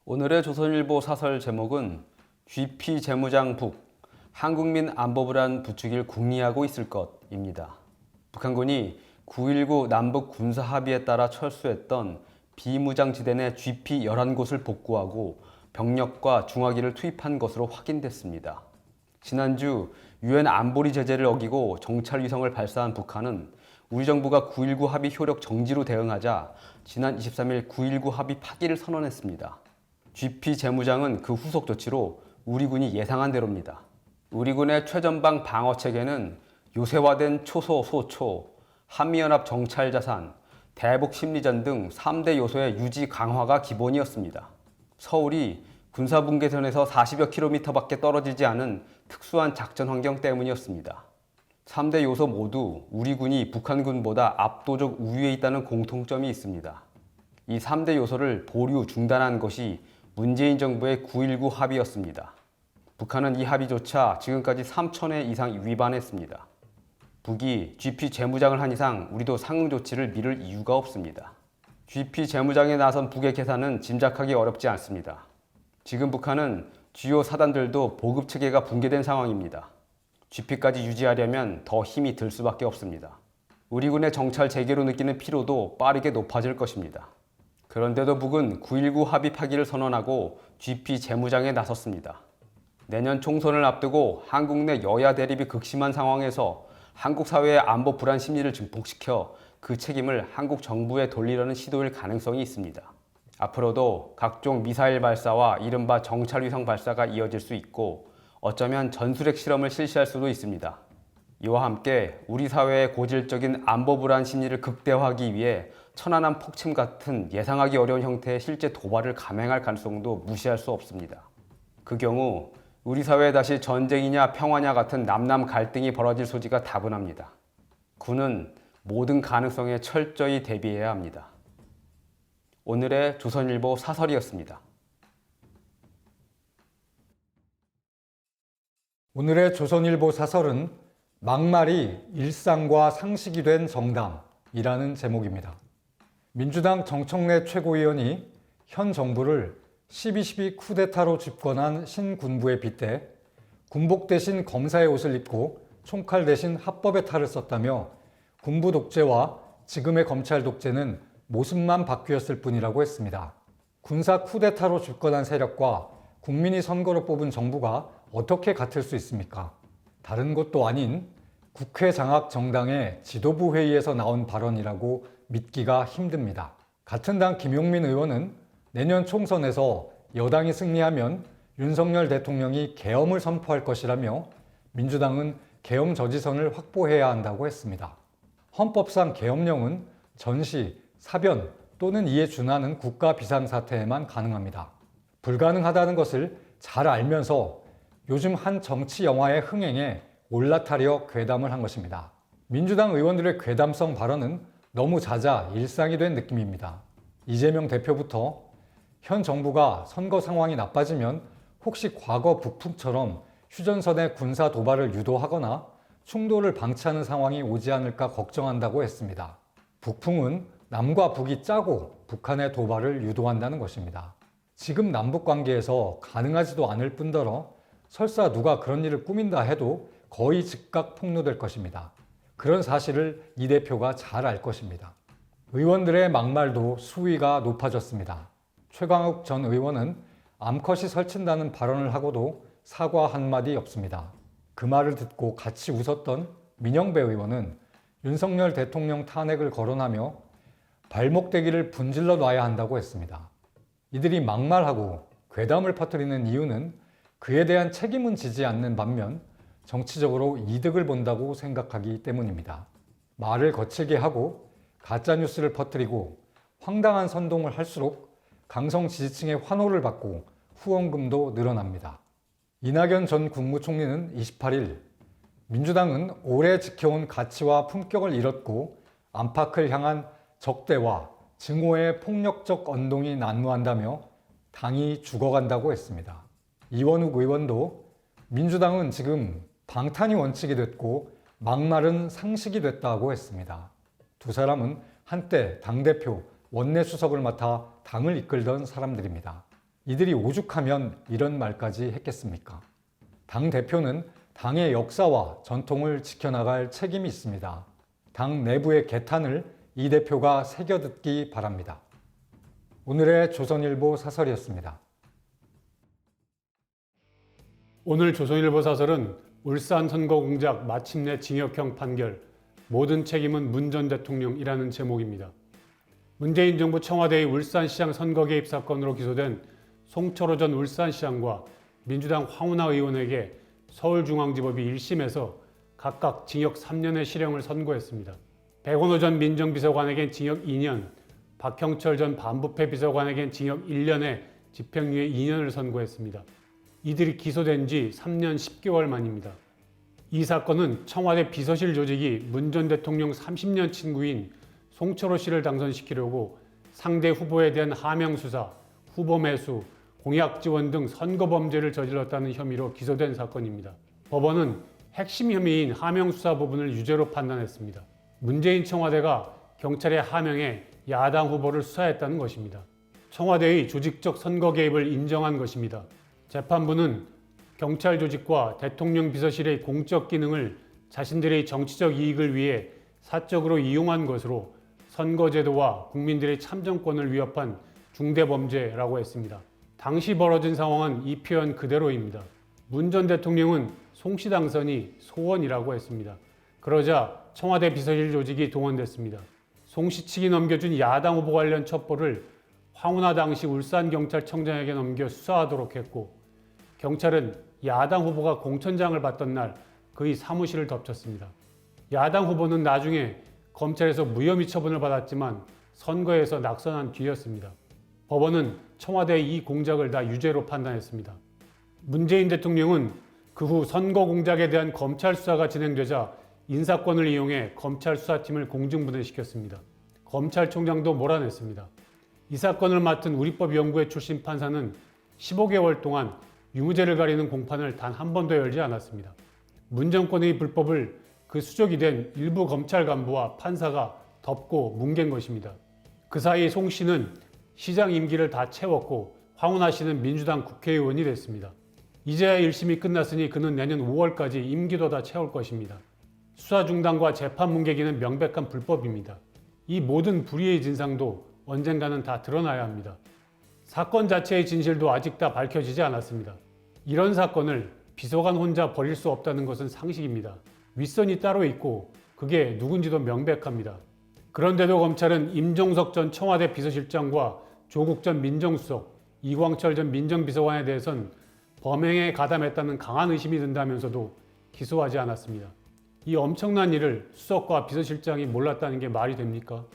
오늘의 조선일보 사설 제목은 GP 재무장 북, 한국민 안보불안 부추길 궁리하고 있을 것입니다. 북한군이 9.19 남북 군사 합의에 따라 철수했던 비무장지대 내 GP 11곳을 복구하고 병력과 중화기를 투입한 것으로 확인됐습니다. 지난주 유엔 안보리 제재를 어기고 정찰 위성을 발사한 북한은 우리 정부가 9.19 합의 효력 정지로 대응하자 지난 23일 9.19 합의 파기를 선언했습니다. GP 재무장은 그 후속 조치로 우리 군이 예상한 대로입니다. 우리 군의 최전방 방어 체계는 요새화된 초소, 소초, 한미연합 정찰 자산, 대북 심리전 등 3대 요소의 유지 강화가 기본이었습니다. 서울이 군사분계선에서 40여 킬로미터밖에 떨어지지 않은 특수한 작전 환경 때문이었습니다. 3대 요소 모두 우리 군이 북한군보다 압도적 우위에 있다는 공통점이 있습니다. 이 3대 요소를 보류 중단한 것이 문재인 정부의 9.19 합의였습니다. 북한은 이 합의조차 지금까지 3,000회 이상 위반했습니다. 북이 GP 재무장을 한 이상 우리도 상응 조치를 미룰 이유가 없습니다. GP 재무장에 나선 북의 계산은 짐작하기 어렵지 않습니다. 지금 북한은 주요 사단들도 보급 체계가 붕괴된 상황입니다. GP까지 유지하려면 더 힘이 들 수밖에 없습니다. 우리 군의 정찰 재개로 느끼는 피로도 빠르게 높아질 것입니다. 그런데도 북은 9.19 합의 파기를 선언하고 GP 재무장에 나섰습니다. 내년 총선을 앞두고 한국 내 여야 대립이 극심한 상황에서 한국 사회의 안보 불안 심리를 증폭시켜 그 책임을 한국 정부에 돌리려는 시도일 가능성이 있습니다. 앞으로도 각종 미사일 발사와 이른바 정찰 위성 발사가 이어질 수 있고 어쩌면 전술핵 실험을 실시할 수도 있습니다. 이와 함께 우리 사회의 고질적인 안보 불안 심리를 극대화하기 위해 천안함 폭침 같은 예상하기 어려운 형태의 실제 도발을 감행할 가능성도 무시할 수 없습니다. 그 경우 우리 사회에 다시 전쟁이냐 평화냐 같은 남남 갈등이 벌어질 소지가 다분합니다. 군은 모든 가능성에 철저히 대비해야 합니다. 오늘의 조선일보 사설이었습니다. 오늘의 조선일보 사설은 막말이 일상과 상식이 된 정당이라는 제목입니다. 민주당 정청래 최고위원이 현 정부를 12.12 쿠데타로 집권한 신군부에 빗대 군복 대신 검사의 옷을 입고 총칼 대신 합법의 탈을 썼다며 군부 독재와 지금의 검찰 독재는 모습만 바뀌었을 뿐이라고 했습니다. 군사 쿠데타로 집권한 세력과 국민이 선거로 뽑은 정부가 어떻게 같을 수 있습니까? 다른 것도 아닌 국회 장악 정당의 지도부 회의에서 나온 발언이라고 믿기가 힘듭니다. 같은 당 김용민 의원은 내년 총선에서 여당이 승리하면 윤석열 대통령이 계엄을 선포할 것이라며 민주당은 계엄 저지선을 확보해야 한다고 했습니다. 헌법상 계엄령은 전시, 사변 또는 이에 준하는 국가 비상사태에만 가능합니다. 불가능하다는 것을 잘 알면서 요즘 한 정치 영화의 흥행에 올라타려 괴담을 한 것입니다. 민주당 의원들의 괴담성 발언은 너무 잦아 일상이 된 느낌입니다. 이재명 대표부터 현 정부가 선거 상황이 나빠지면 혹시 과거 북풍처럼 휴전선의 군사 도발을 유도하거나 충돌을 방치하는 상황이 오지 않을까 걱정한다고 했습니다. 북풍은 남과 북이 짜고 북한의 도발을 유도한다는 것입니다. 지금 남북 관계에서 가능하지도 않을 뿐더러 설사 누가 그런 일을 꾸민다 해도 거의 즉각 폭로될 것입니다. 그런 사실을 이 대표가 잘 알 것입니다. 의원들의 막말도 수위가 높아졌습니다. 최광욱 전 의원은 암컷이 설친다는 발언을 하고도 사과 한마디 없습니다. 그 말을 듣고 같이 웃었던 민영배 의원은 윤석열 대통령 탄핵을 거론하며 발목대기를 분질러 놔야 한다고 했습니다. 이들이 막말하고 괴담을 퍼뜨리는 이유는 그에 대한 책임은 지지 않는 반면 정치적으로 이득을 본다고 생각하기 때문입니다. 말을 거칠게 하고 가짜뉴스를 퍼뜨리고 황당한 선동을 할수록 강성 지지층의 환호를 받고 후원금도 늘어납니다. 이낙연 전 국무총리는 28일 민주당은 오래 지켜온 가치와 품격을 잃었고 안팎을 향한 적대와 증오의 폭력적 언동이 난무한다며 당이 죽어간다고 했습니다. 이원욱 의원도 민주당은 지금 방탄이 원칙이 됐고 막말은 상식이 됐다고 했습니다. 두 사람은 한때 당대표, 원내수석을 맡아 당을 이끌던 사람들입니다. 이들이 오죽하면 이런 말까지 했겠습니까? 당 대표는 당의 역사와 전통을 지켜나갈 책임이 있습니다. 당 내부의 개탄을 이 대표가 새겨듣기 바랍니다. 오늘의 조선일보 사설이었습니다. 오늘 조선일보 사설은 울산 선거 공작 마침내 징역형 판결, 모든 책임은 문 전 대통령이라는 제목입니다. 문재인 정부 청와대의 울산시장 선거 개입 사건으로 기소된 송철호 전 울산시장과 민주당 황운하 의원에게 서울중앙지법이 1심에서 각각 징역 3년의 실형을 선고했습니다. 백원호 전 민정비서관에겐 징역 2년, 박형철 전 반부패 비서관에겐 징역 1년에 집행유예 2년을 선고했습니다. 이들이 기소된 지 3년 10개월 만입니다. 이 사건은 청와대 비서실 조직이 문 전 대통령 30년 친구인 송철호 씨를 당선시키려고 상대 후보에 대한 하명 수사, 후보 매수, 공약 지원 등 선거 범죄를 저질렀다는 혐의로 기소된 사건입니다. 법원은 핵심 혐의인 하명 수사 부분을 유죄로 판단했습니다. 문재인 청와대가 경찰의 하명에 야당 후보를 수사했다는 것입니다. 청와대의 조직적 선거 개입을 인정한 것입니다. 재판부는 경찰 조직과 대통령 비서실의 공적 기능을 자신들의 정치적 이익을 위해 사적으로 이용한 것으로 선거제도와 국민들의 참정권을 위협한 중대범죄라고 했습니다. 당시 벌어진 상황은 이 표현 그대로입니다. 문 전 대통령은 송씨 당선이 소원이라고 했습니다. 그러자 청와대 비서실 조직이 동원됐습니다. 송씨 측이 넘겨준 야당 후보 관련 첩보를 황운하 당시 울산경찰청장에게 넘겨 수사하도록 했고, 경찰은 야당 후보가 공천장을 받던 날 그의 사무실을 덮쳤습니다. 야당 후보는 나중에 검찰에서 무혐의 처분을 받았지만 선거에서 낙선한 뒤였습니다. 법원은 청와대의 이 공작을 다 유죄로 판단했습니다. 문재인 대통령은 그 후 선거 공작에 대한 검찰 수사가 진행되자 인사권을 이용해 검찰 수사팀을 공중분해시켰습니다. 검찰총장도 몰아냈습니다. 이 사건을 맡은 우리법연구회 출신 판사는 15개월 동안 유무죄를 가리는 공판을 단 한 번도 열지 않았습니다. 문 정권의 불법을 그 수족이 된 일부 검찰 간부와 판사가 덮고 뭉갠 것입니다. 그 사이 송 씨는 시장 임기를 다 채웠고 황운하 씨는 민주당 국회의원이 됐습니다. 이제야 1심이 끝났으니 그는 내년 5월까지 임기도 다 채울 것입니다. 수사 중단과 재판 뭉개기는 명백한 불법입니다. 이 모든 불의의 진상도 언젠가는 다 드러나야 합니다. 사건 자체의 진실도 아직 다 밝혀지지 않았습니다. 이런 사건을 비서관 혼자 벌일 수 없다는 것은 상식입니다. 윗선이 따로 있고 그게 누군지도 명백합니다. 그런데도 검찰은 임종석 전 청와대 비서실장과 조국 전 민정수석, 이광철 전 민정비서관에 대해선 범행에 가담했다는 강한 의심이 든다면서도 기소하지 않았습니다. 이 엄청난 일을 수석과 비서실장이 몰랐다는 게 말이 됩니까?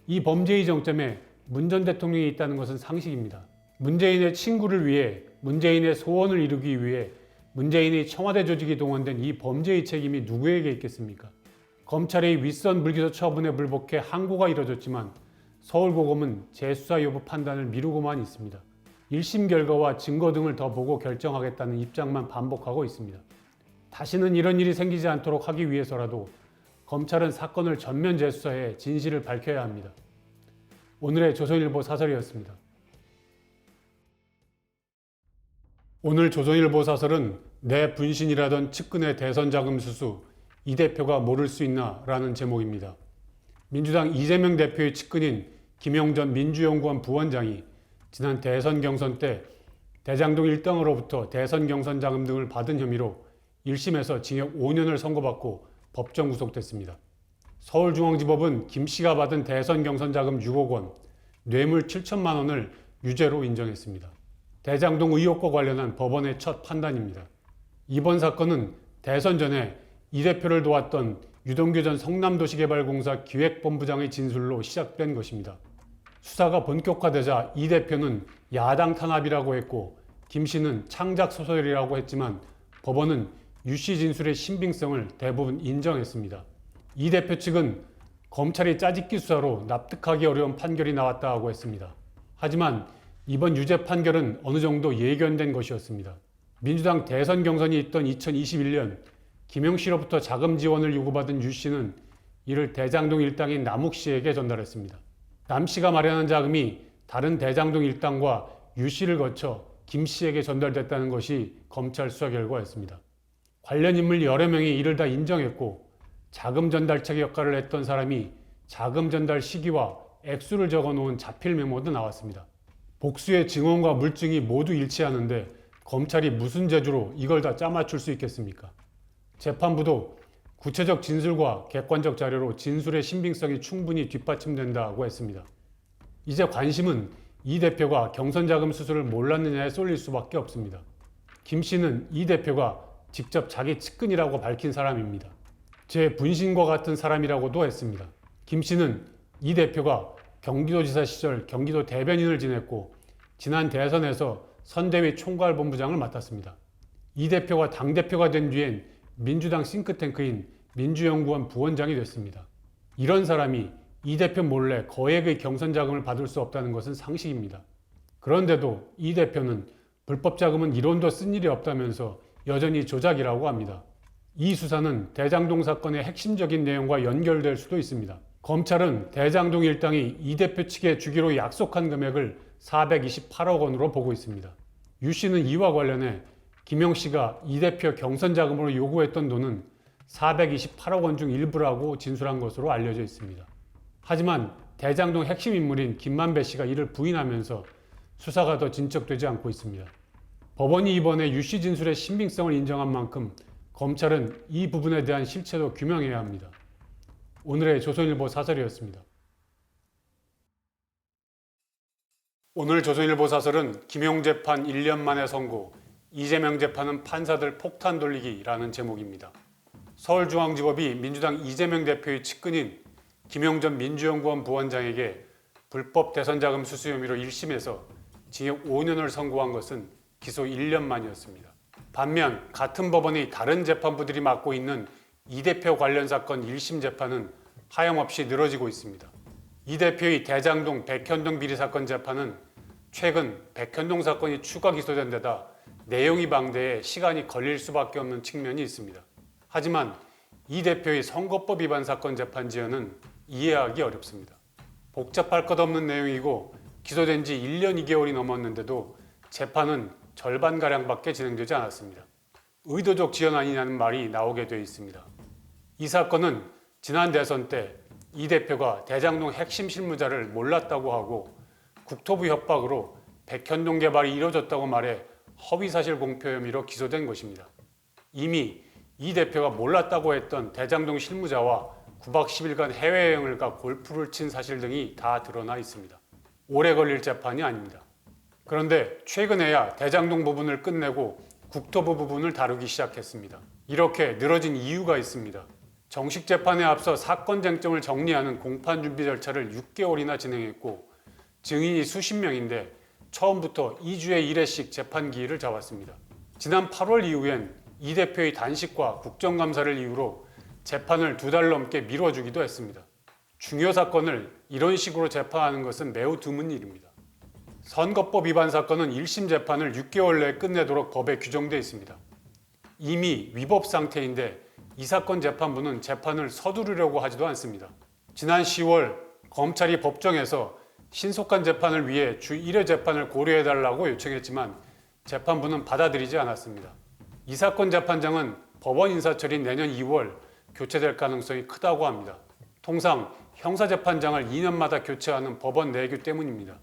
이 범죄의 정점에 문 전 대통령이 있다는 것은 상식입니다. 문재인의 친구를 위해, 문재인의 소원을 이루기 위해 문재인의 청와대 조직이 동원된 이 범죄의 책임이 누구에게 있겠습니까? 검찰의 윗선 불기소 처분에 불복해 항고가 이뤄졌지만 서울고검은 재수사 여부 판단을 미루고만 있습니다. 1심 결과와 증거 등을 더 보고 결정하겠다는 입장만 반복하고 있습니다. 다시는 이런 일이 생기지 않도록 하기 위해서라도 검찰은 사건을 전면 재수사해 진실을 밝혀야 합니다. 오늘의 조선일보 사설이었습니다. 오늘 조선일보 사설은 내 분신이라던 측근의 대선 자금 수수, 이 대표가 모를 수 있나 라는 제목입니다. 민주당 이재명 대표의 측근인 김영전 민주연구원 부원장이 지난 대선 경선 때 대장동 일당으로부터 대선 경선 자금 등을 받은 혐의로 1심에서 징역 5년을 선고받고 법정 구속됐습니다. 서울중앙지법은 김 씨가 받은 대선 경선 자금 6억 원, 뇌물 7천만 원을 유죄로 인정했습니다. 대장동 의혹과 관련한 법원의 첫 판단입니다. 이번 사건은 대선 전에 이 대표를 도왔던 유동규 전 성남도시개발공사 기획본부장의 진술로 시작된 것입니다. 수사가 본격화되자 이 대표는 야당 탄압이라고 했고 김 씨는 창작 소설이라고 했지만 법원은 유 씨 진술의 신빙성을 대부분 인정했습니다. 이 대표 측은 검찰이 짜집기 수사로 납득하기 어려운 판결이 나왔다고 했습니다. 하지만 이번 유죄 판결은 어느 정도 예견된 것이었습니다. 민주당 대선 경선이 있던 2021년 김영 씨로부터 자금 지원을 요구받은 유 씨는 이를 대장동 일당인 남욱 씨에게 전달했습니다. 남 씨가 마련한 자금이 다른 대장동 일당과 유 씨를 거쳐 김 씨에게 전달됐다는 것이 검찰 수사 결과였습니다. 관련 인물 여러 명이 이를 다 인정했고 자금 전달책 역할을 했던 사람이 자금 전달 시기와 액수를 적어놓은 자필 메모도 나왔습니다. 복수의 증언과 물증이 모두 일치하는데 검찰이 무슨 재주로 이걸 다 짜맞출 수 있겠습니까? 재판부도 구체적 진술과 객관적 자료로 진술의 신빙성이 충분히 뒷받침된다고 했습니다. 이제 관심은 이 대표가 경선자금 수수를 몰랐느냐에 쏠릴 수밖에 없습니다. 김 씨는 이 대표가 직접 자기 측근이라고 밝힌 사람입니다. 제 분신과 같은 사람이라고도 했습니다. 김 씨는 이 대표가 경기도지사 시절 경기도 대변인을 지냈고 지난 대선에서 선대위 총괄본부장을 맡았습니다. 이 대표가 당대표가 된 뒤엔 민주당 싱크탱크인 민주연구원 부원장이 됐습니다. 이런 사람이 이 대표 몰래 거액의 경선 자금을 받을 수 없다는 것은 상식입니다. 그런데도 이 대표는 불법 자금은 이론도 쓴 일이 없다면서 여전히 조작이라고 합니다. 이 수사는 대장동 사건의 핵심적인 내용과 연결될 수도 있습니다. 검찰은 대장동 일당이 이 대표 측에 주기로 약속한 금액을 428억 원으로 보고 있습니다. 유 씨는 이와 관련해 김용 씨가 이 대표 경선 자금으로 요구했던 돈은 428억 원 중 일부라고 진술한 것으로 알려져 있습니다. 하지만 대장동 핵심 인물인 김만배 씨가 이를 부인하면서 수사가 더 진척되지 않고 있습니다. 법원이 이번에 유 씨 진술의 신빙성을 인정한 만큼 검찰은 이 부분에 대한 실체도 규명해야 합니다. 오늘의 조선일보 사설이었습니다. 오늘 조선일보 사설은 김용 재판 1년 만에 선고, 이재명 재판은 판사들 폭탄 돌리기라는 제목입니다. 서울중앙지법이 민주당 이재명 대표의 측근인 김용 전 민주연구원 부원장에게 불법 대선자금 수수 혐의로 1심에서 징역 5년을 선고한 것은 기소 1년 만이었습니다. 반면 같은 법원의 다른 재판부들이 맡고 있는 이 대표 관련 사건 1심 재판은 하염없이 늘어지고 있습니다. 이 대표의 대장동 백현동 비리 사건 재판은 최근 백현동 사건이 추가 기소된 데다 내용이 방대해 시간이 걸릴 수밖에 없는 측면이 있습니다. 하지만 이 대표의 선거법 위반 사건 재판 지연은 이해하기 어렵습니다. 복잡할 것 없는 내용이고 기소된 지 1년 2개월이 넘었는데도 재판은 절반가량밖에 진행되지 않았습니다. 의도적 지연 아니냐는 말이 나오게 돼 있습니다. 이 사건은 지난 대선 때 이 대표가 대장동 핵심 실무자를 몰랐다고 하고 국토부 협박으로 백현동 개발이 이뤄졌다고 말해 허위사실 공표 혐의로 기소된 것입니다. 이미 이 대표가 몰랐다고 했던 대장동 실무자와 9박 10일간 해외여행을 가 골프를 친 사실 등이 다 드러나 있습니다. 오래 걸릴 재판이 아닙니다. 그런데 최근에야 대장동 부분을 끝내고 국토부 부분을 다루기 시작했습니다. 이렇게 늘어진 이유가 있습니다. 정식 재판에 앞서 사건 쟁점을 정리하는 공판 준비 절차를 6개월이나 진행했고 증인이 수십 명인데 처음부터 2주에 1회씩 재판 기일을 잡았습니다. 지난 8월 이후엔 이 대표의 단식과 국정감사를 이유로 재판을 2달 넘게 미뤄주기도 했습니다. 중요 사건을 이런 식으로 재판하는 것은 매우 드문 일입니다. 선거법 위반 사건은 1심 재판을 6개월 내에 끝내도록 법에 규정되어 있습니다. 이미 위법 상태인데 이 사건 재판부는 재판을 서두르려고 하지도 않습니다. 지난 10월 검찰이 법정에서 신속한 재판을 위해 주 1회 재판을 고려해달라고 요청했지만 재판부는 받아들이지 않았습니다. 이 사건 재판장은 법원 인사처리 내년 2월 교체될 가능성이 크다고 합니다. 통상 형사재판장을 2년마다 교체하는 법원 내규 때문입니다.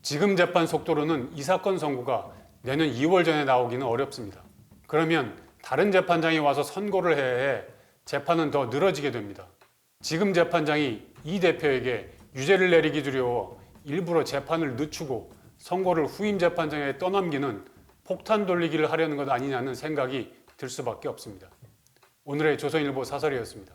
지금 재판 속도로는 이 사건 선고가 내년 2월 전에 나오기는 어렵습니다. 그러면 다른 재판장이 와서 선고를 해야 해 재판은 더 늘어지게 됩니다. 지금 재판장이 이 대표에게 유죄를 내리기 두려워 일부러 재판을 늦추고 선고를 후임 재판장에게 떠넘기는 폭탄 돌리기를 하려는 것 아니냐는 생각이 들 수밖에 없습니다. 오늘의 조선일보 사설이었습니다.